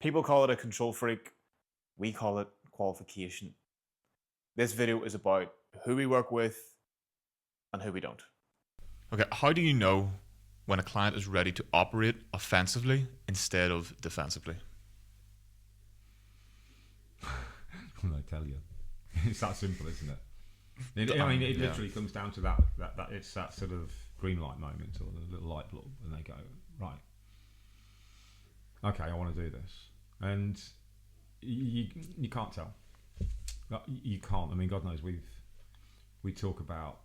People call it a control freak. We call it qualification. This video is about who we work with and who we don't. Okay, how do you know when a client is ready to operate offensively instead of defensively? When I tell you, it's that simple, isn't it? It literally comes down to that it's that sort of green light moment or the little light bulb, and they go, right, okay, I want to do this, and you can't tell. You can't. I mean, God knows we talk about,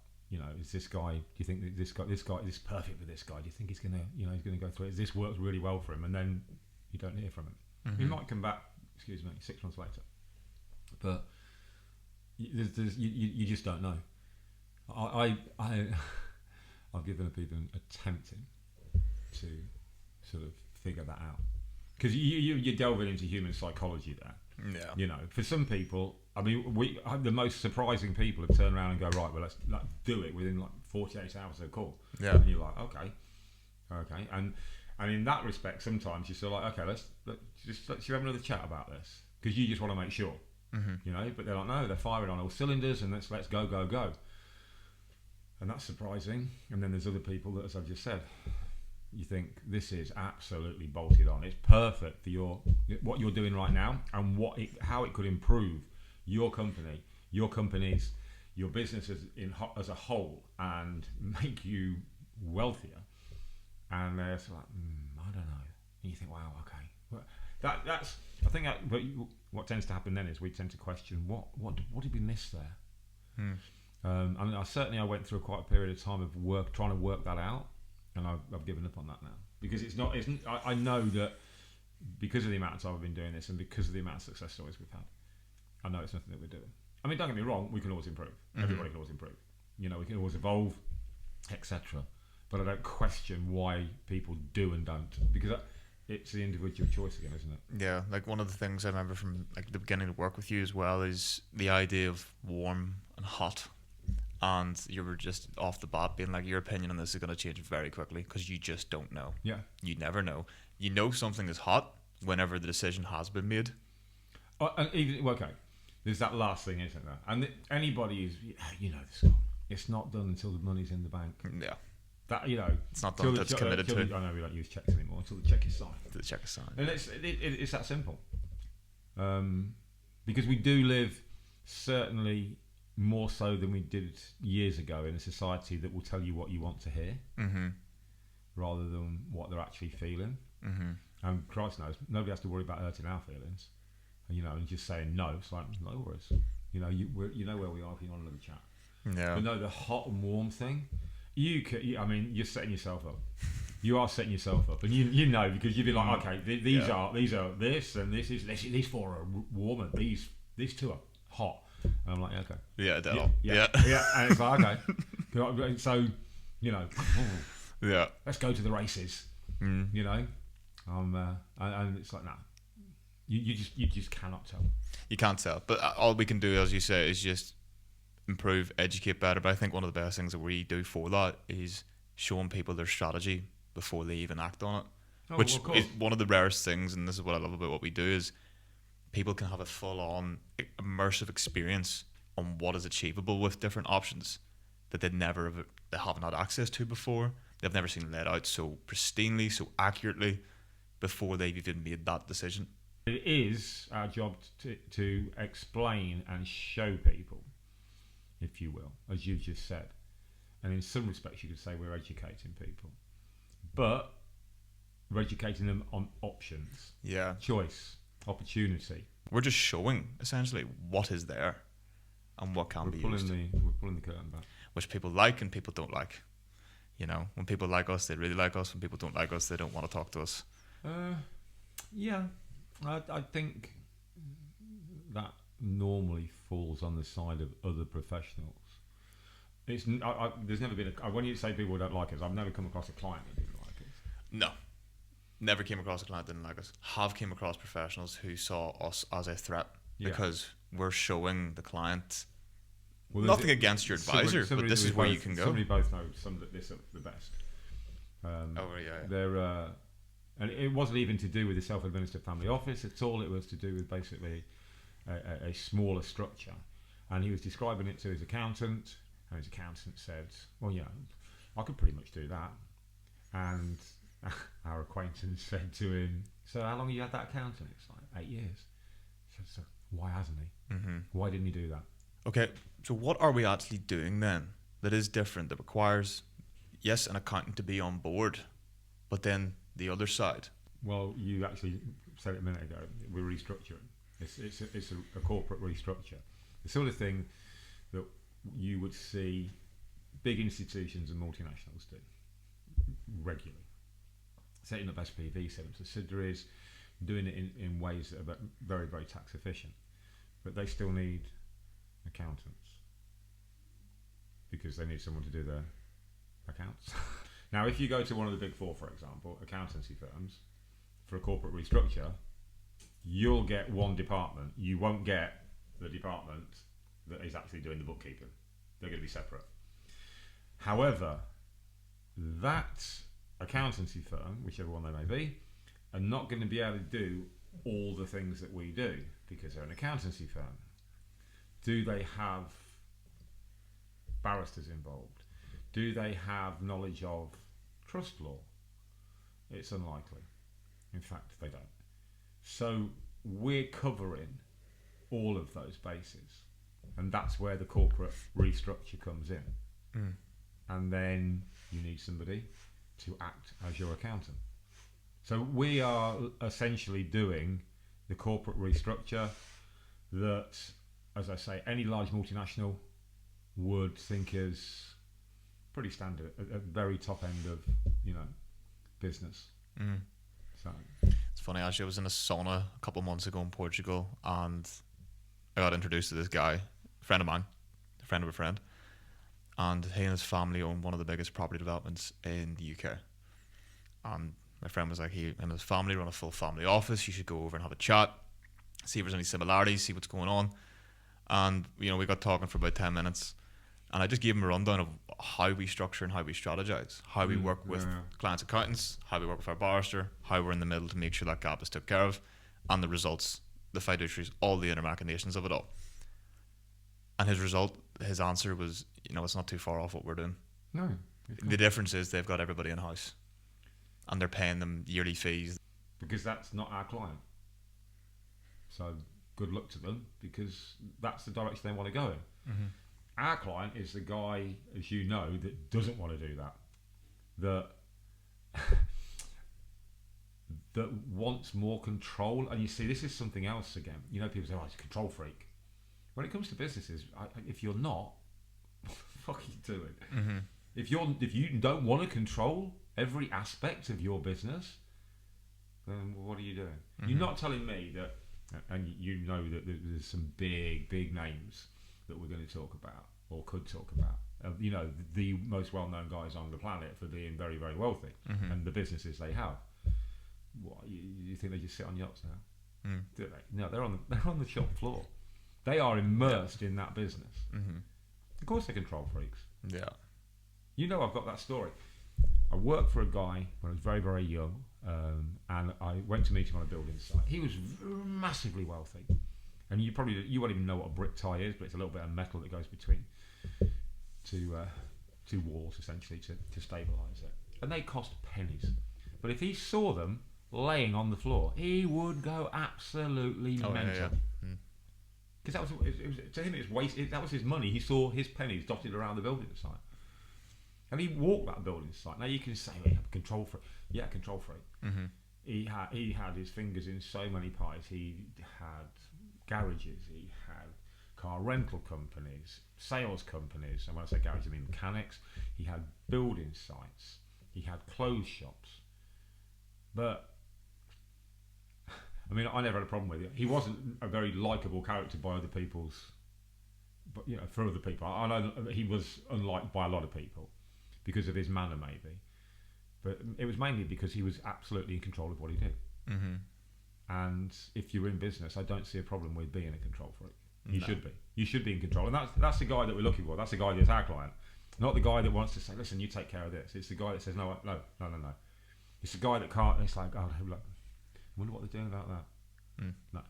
is this guy? Do you think that this guy is perfect for this guy? Do you think he's gonna go through it? This works really well for him, and then you don't hear from him. Mm-hmm. He might come back, 6 months later, but you just don't know. I've given people attempting to sort of figure that out, because you're delving into human psychology there. Yeah. For some people, I mean, the most surprising people have turned around and go, right, well, let's do it within 48 hours of a call. Yeah. And you're like, okay, and in that respect, sometimes you're sort of like, okay, let's have another chat about this, because you just want to make sure. Mm-hmm. But they're like, no, they're firing on all cylinders, and let's go, and that's surprising. And then there's other people that, as I've just said, you think this is absolutely bolted on. It's perfect for what you're doing right now, and how it could improve your company, your companies, your business as a whole, and make you wealthier. And they're sort of like, I don't know. And you think, wow, okay. Well, that's I think that. But what tends to happen then is we tend to question what did we miss there. And I went through quite a period of time of trying to work that out, and I've given up on that now, because I know that because of the amount of time I've been doing this, and because of the amount of success stories we've had, I know it's nothing that we're doing. I mean, don't get me wrong, we can always improve. Mm-hmm. Everybody can always improve. We can always evolve, etc. But I don't question why people do and don't, because it's the individual choice again, isn't it? Yeah, like one of the things I remember from the beginning of work with you as well is the idea of warm and hot. And you were just off the bat being like, your opinion on this is going to change very quickly, because you just don't know. Yeah. You never know. You know something is hot whenever the decision has been made. There's that last thing, isn't there? And anybody who's, this, it's not done until the money's in the bank. Yeah. That, it's not done until it's committed to. I know we don't use checks anymore, until the check is signed. The check is signed. And it's that simple. Because we do live, certainly more so than we did years ago, in a society that will tell you what you want to hear, rather than what they're actually feeling. Mm-hmm. And Christ knows, nobody has to worry about hurting our feelings. And just saying no, it's like, no worries. You know where we are if you want another chat. Yeah. But no, the hot and warm thing, you're setting yourself up. You are setting yourself up, and because you'd be like, okay, these are this, and these four are warm, and these two are hot. And I'm like, okay. Yeah, yeah. And it's like, okay. So, yeah. Let's go to the races. Mm. And it's like, nah. You just cannot tell. You can't tell. But all we can do, as you say, is just improve, educate better. But I think one of the best things that we do for that is showing people their strategy before they even act on it. Which is one of the rarest things, and this is what I love about what we do, is people can have a full-on immersive experience on what is achievable with different options that they haven't had access to before. They've never seen laid out so pristinely, so accurately before they've even made that decision. It is our job to explain and show people, if you will, as you just said. And in some respects, you could say we're educating people, but we're educating them on options, choice, opportunity. We're just showing essentially what is there and what can be used. We're pulling the curtain back, which people like and people don't like. When people like us, they really like us. When people don't like us, they don't want to talk to us. Yeah. I think that normally falls on the side of other professionals. There's never been when you say people don't like us, I've never come across a client that didn't like us. No, never came across a client that didn't like us. Have came across professionals who saw us as a threat because we're showing the client. Well, nothing against your advisor, but this is where you can go. Somebody both know some that this are the best. Yeah. They're And it wasn't even to do with the self-administered family office at all. It was to do with basically a smaller structure. And he was describing it to his accountant, and his accountant said, well, yeah, I could pretty much do that. And our acquaintance said to him, so how long have you had that accountant? It's like 8 years. So why hasn't he? Why didn't he do that? Okay, so what are we actually doing then that is different, that requires, yes, an accountant to be on board, but then the other side? Well, you actually said it a minute ago. We're restructuring. It's a corporate restructure. The sort of thing that you would see big institutions and multinationals do regularly. Setting up SPV, setting up subsidiaries, doing it in ways that are very, very tax efficient. But they still need accountants because they need someone to do their accounts. Now, if you go to one of the big four, for example, accountancy firms, for a corporate restructure, you'll get one department. You won't get the department that is actually doing the bookkeeping. They're going to be separate. However, that accountancy firm, whichever one they may be, are not going to be able to do all the things that we do because they're an accountancy firm. Do they have barristers involved? Do they have knowledge of trust law? It's unlikely. In fact, they don't. So we're covering all of those bases, and that's where the corporate restructure comes in. And then you need somebody to act as your accountant. So we are essentially doing the corporate restructure that, as I say, any large multinational would think is pretty standard, a very top end of, business. So It's funny, actually, I was in a sauna a couple of months ago in Portugal, and I got introduced to this guy, a friend of mine, a friend of a friend, and he and his family own one of the biggest property developments in the UK. And my friend was like, he and his family run a full family office. You should go over and have a chat, see if there's any similarities, see what's going on. And we got talking for about 10 minutes, and I just gave him a rundown of how we structure and how we strategize, how we work with clients' accountants, how we work with our barrister, how we're in the middle to make sure that gap is took care of, and the results, the fiduciaries, all the inner machinations of it all. And his answer was, it's not too far off what we're doing. no, The difference is they've got everybody in house, and they're paying them yearly fees. because that's not our client. So good luck to them, because that's the direction they want to go in. Our client is the guy, as you know, that doesn't want to do that. That wants more control. And you see, this is something else again. People say, it's a control freak. When it comes to businesses, if you're not, what the fuck are you doing? If you don't want to control every aspect of your business, then what are you doing? You're not telling me that, and that there's some big names that we're going to talk about or could talk about. The most well-known guys on the planet for being very, very wealthy, and the businesses they have. What, you think they just sit on yachts now? Do they? No, they're on the shop floor. They are immersed in that business. Of course, they're control freaks. Yeah. I've got that story. I worked for a guy when I was very, very young, and I went to meet him on a building site. He was massively wealthy, and you won't even know what a brick tie is, but it's a little bit of metal that goes between two walls, essentially, to stabilise it. And they cost pennies. But if he saw them laying on the floor, he would go absolutely mental. Because that was to him, it's waste. That was his money. He saw his pennies dotted around the building site, and he walked that building site. Now you can say, control freak. Yeah, control freak. He had his fingers in so many pies. He had garages. He had car rental companies, sales companies. And when I say garage, I mean mechanics. He had building sites. He had clothes shops. But I never had a problem with it. He wasn't a very likable character by other people's, but for other people, I know he was unliked by a lot of people because of his manner, maybe. But it was mainly because he was absolutely in control of what he did. And if you're in business, I don't see a problem with being a control freak. You should be. You should be in control, and that's the guy that we're looking for. That's the guy that's our client, not the guy that wants to say, "Listen, you take care of this." It's the guy that says, "No. It's a guy that can't. It's like, oh, look, I wonder what they're doing about that. No,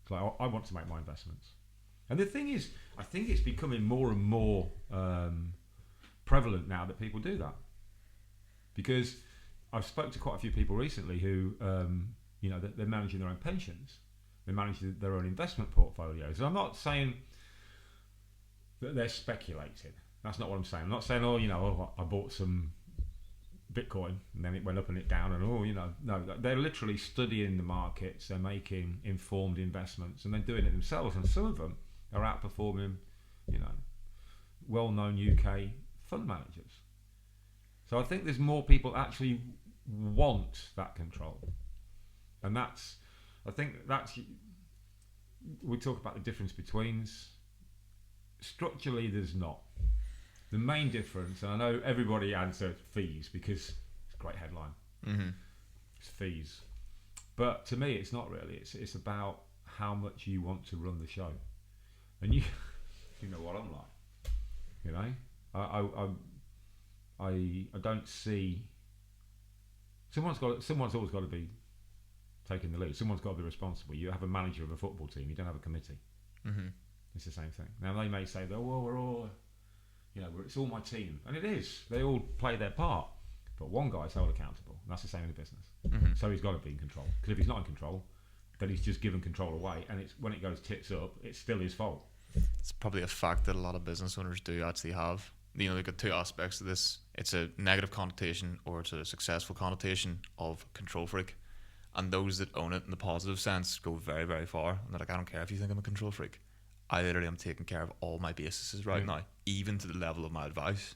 it's like, I want to make my investments. And the thing is, I think it's becoming more and more prevalent now that people do that. Because I've spoke to quite a few people recently who, they're managing their own pensions, they're managing their own investment portfolios. And I'm not saying that they're speculating. That's not what I'm saying. I'm not saying, I bought some Bitcoin and then it went up and it down and no, they're literally studying the markets, they're making informed investments and they're doing it themselves, and some of them are outperforming well-known UK fund managers. So I think there's more people actually want that control, and we talk about the difference between. Structurally there's not. The main difference, and I know everybody answered fees because it's a great headline. It's fees, but to me it's not really. It's about how much you want to run the show, and you know what I'm like. I don't see. Someone's always got to be taking the lead. Someone's got to be responsible. You have a manager of a football team. You don't have a committee. It's the same thing. Now they may say, well, we're all, it's all my team, and it is. They all play their part, but one guy's held accountable, and that's the same in the business. So he's got to be in control. Because if he's not in control, then he's just given control away, and it's when it goes tits up, it's still his fault. It's probably a fact that a lot of business owners do actually have. They've got two aspects of this. It's a negative connotation or it's a successful connotation of control freak. And those that own it in the positive sense go very, very far. And they're like, I don't care if you think I'm a control freak. I literally am taking care of all my bases right now, even to the level of my advice.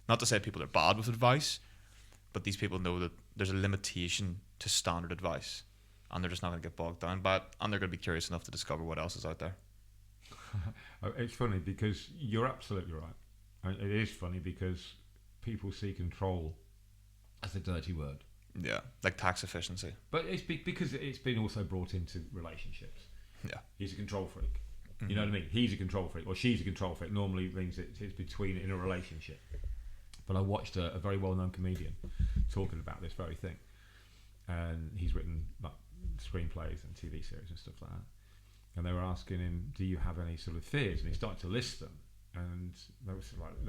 Not to say people are bad with advice, but these people know that there's a limitation to standard advice, and they're just not going to get bogged down by it, and they're going to be curious enough to discover what else is out there. It's funny because you're absolutely right. It is funny because people see control as a dirty word. Yeah, like tax efficiency. But it's because it's been also brought into relationships. Yeah. He's a control freak. You know what I mean? He's a control freak, or she's a control freak. Normally it means it's between in a relationship. But I watched a very well-known comedian talking about this very thing, and he's written like screenplays and TV series and stuff like that. And they were asking him, "Do you have any sort of fears?" And he started to list them, and they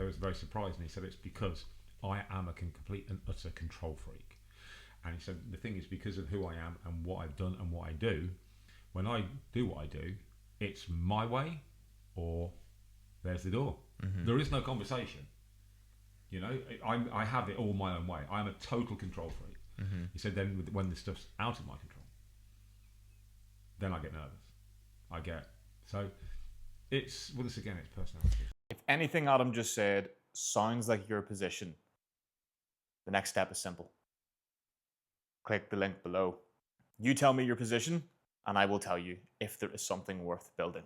was very surprised. And he said, "It's because I am a complete and utter control freak." And he said, "The thing is, because of who I am and what I've done and what I do, when I do what I do, it's my way or there's the door. There is no conversation. I have it all my own way. I'm a total control freak." He said, then when the stuff's out of my control, then I get nervous. It's personality. If anything Adam just said sounds like your position, the next step is simple. Click the link below. You tell me your position, and I will tell you if there is something worth building.